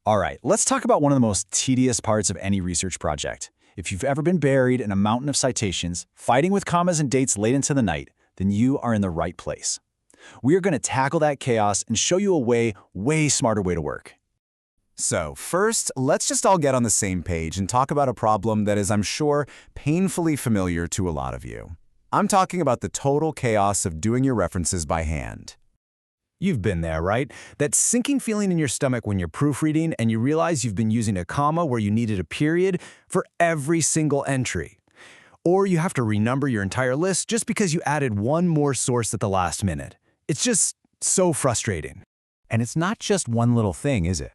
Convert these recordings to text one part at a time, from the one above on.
All right, let's talk about one of the most tedious parts of any research project. If you've ever been buried in a mountain of citations, fighting with commas and dates late into the night, then you are in the right place. We are going to tackle that chaos and show you a way smarter way to work. So first, let's just all get on the same page and talk about a problem that is, I'm sure, painfully familiar to a lot of you. I'm talking about the total chaos of doing your references by hand. You've been there, right? That sinking feeling in your stomach when you're proofreading and you realize you've been using a comma where you needed a period for every single entry. Or you have to renumber your entire list just because you added one more source at the last minute. It's just so frustrating. And it's not just one little thing, is it?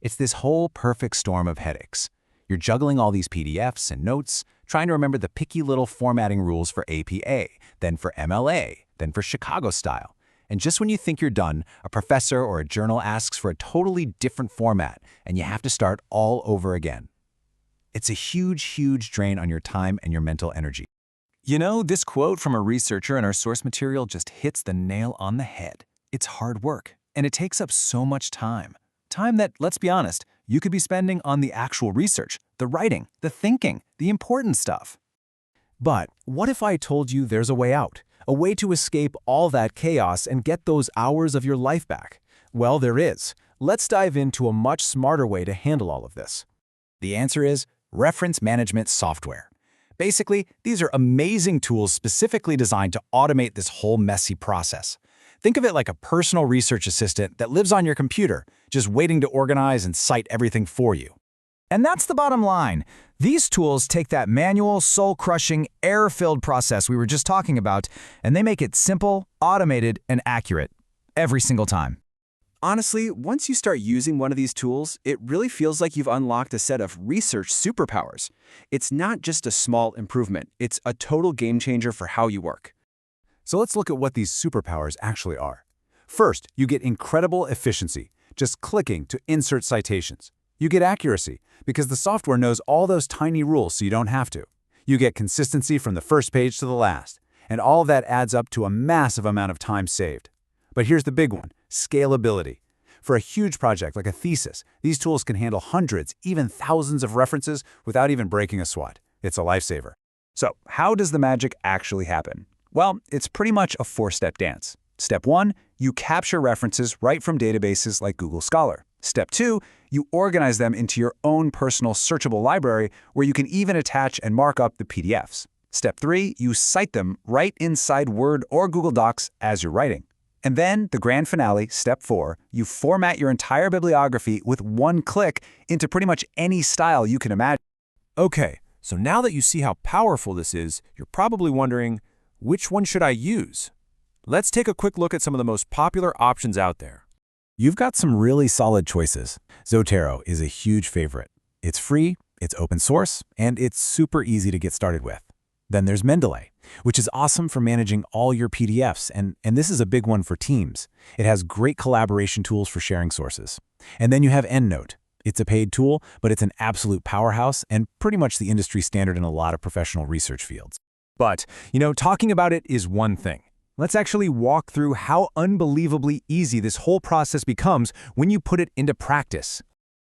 It's this whole perfect storm of headaches. You're juggling all these PDFs and notes, trying to remember the picky little formatting rules for APA, then for MLA, then for Chicago style. And just when you think you're done, a professor or a journal asks for a totally different format, and you have to start all over again. It's a huge drain on your time and your mental energy. You know, this quote from a researcher in our source material just hits the nail on the head. It's hard work, and it takes up so much time. Time that, let's be honest, you could be spending on the actual research, the writing, the thinking, the important stuff. But what if I told you there's a way out? A way to escape all that chaos and get those hours of your life back? Well, there is. Let's dive into a much smarter way to handle all of this. The answer is reference management software. Basically, these are amazing tools specifically designed to automate this whole messy process. Think of it like a personal research assistant that lives on your computer, just waiting to organize and cite everything for you. And that's the bottom line. These tools take that manual, soul-crushing, error-filled process we were just talking about, and they make it simple, automated, and accurate every single time. Honestly, once you start using one of these tools, it really feels like you've unlocked a set of research superpowers. It's not just a small improvement, it's a total game changer for how you work. So let's look at what these superpowers actually are. First, you get incredible efficiency, just clicking to insert citations. You get accuracy, because the software knows all those tiny rules so you don't have to. You get consistency from the first page to the last, and all of that adds up to a massive amount of time saved. But here's the big one, scalability. For a huge project like a thesis, these tools can handle hundreds, even thousands of references without even breaking a sweat. It's a lifesaver. So, how does the magic actually happen? Well, it's pretty much a four-step dance. Step 1, you capture references right from databases like Google Scholar. Step 2, you organize them into your own personal searchable library where you can even attach and mark up the PDFs. Step 3, you cite them right inside Word or Google Docs as you're writing. And then, the grand finale, Step 4, you format your entire bibliography with one click into pretty much any style you can imagine. Okay, so now that you see how powerful this is, you're probably wondering, which one should I use? Let's take a quick look at some of the most popular options out there. You've got some really solid choices. Zotero is a huge favorite. It's free, it's open source, and it's super easy to get started with. Then there's Mendeley, which is awesome for managing all your PDFs, and this is a big one for teams. It has great collaboration tools for sharing sources. And then you have EndNote. It's a paid tool, but it's an absolute powerhouse and pretty much the industry standard in a lot of professional research fields. But, talking about it is one thing. Let's actually walk through how unbelievably easy this whole process becomes when you put it into practice.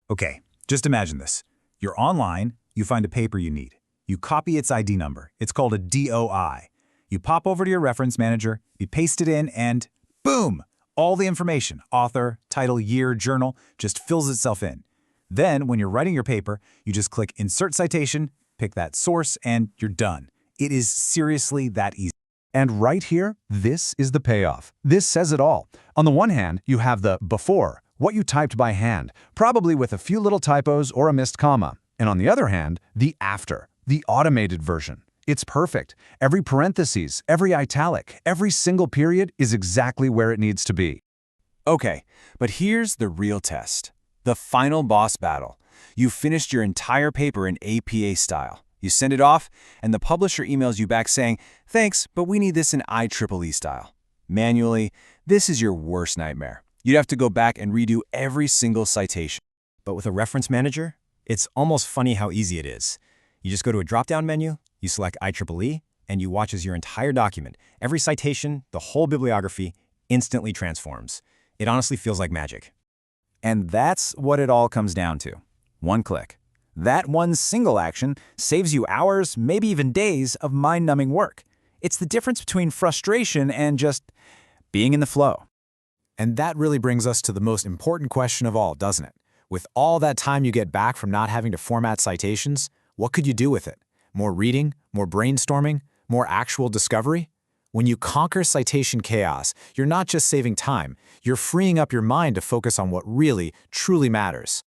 Okay, just imagine this. You're online, you find a paper you need. You copy its ID number. It's called a DOI. You pop over to your reference manager, you paste it in, and boom! All the information, author, title, year, journal, just fills itself in. Then, when you're writing your paper, you just click Insert Citation, pick that source, and you're done. It is seriously that easy. And right here, this is the payoff. This says it all. On the one hand, you have the before, what you typed by hand, probably with a few little typos or a missed comma. And on the other hand, the after, the automated version. It's perfect. Every parentheses, every italic, every single period is exactly where it needs to be. Okay, but here's the real test. The final boss battle. You finished your entire paper in APA style. You send it off, and the publisher emails you back saying, "Thanks, but we need this in IEEE style." Manually, this is your worst nightmare. You'd have to go back and redo every single citation. But with a reference manager, it's almost funny how easy it is. You just go to a drop-down menu, you select IEEE, and you watch as your entire document, every citation, the whole bibliography, instantly transforms. It honestly feels like magic. And that's what it all comes down to. One click. That one single action saves you hours, maybe even days, of mind-numbing work. It's the difference between frustration and just being in the flow. And that really brings us to the most important question of all, doesn't it? With all that time you get back from not having to format citations, what could you do with it? More reading? More brainstorming? More actual discovery? When you conquer citation chaos, you're not just saving time, you're freeing up your mind to focus on what really, truly matters.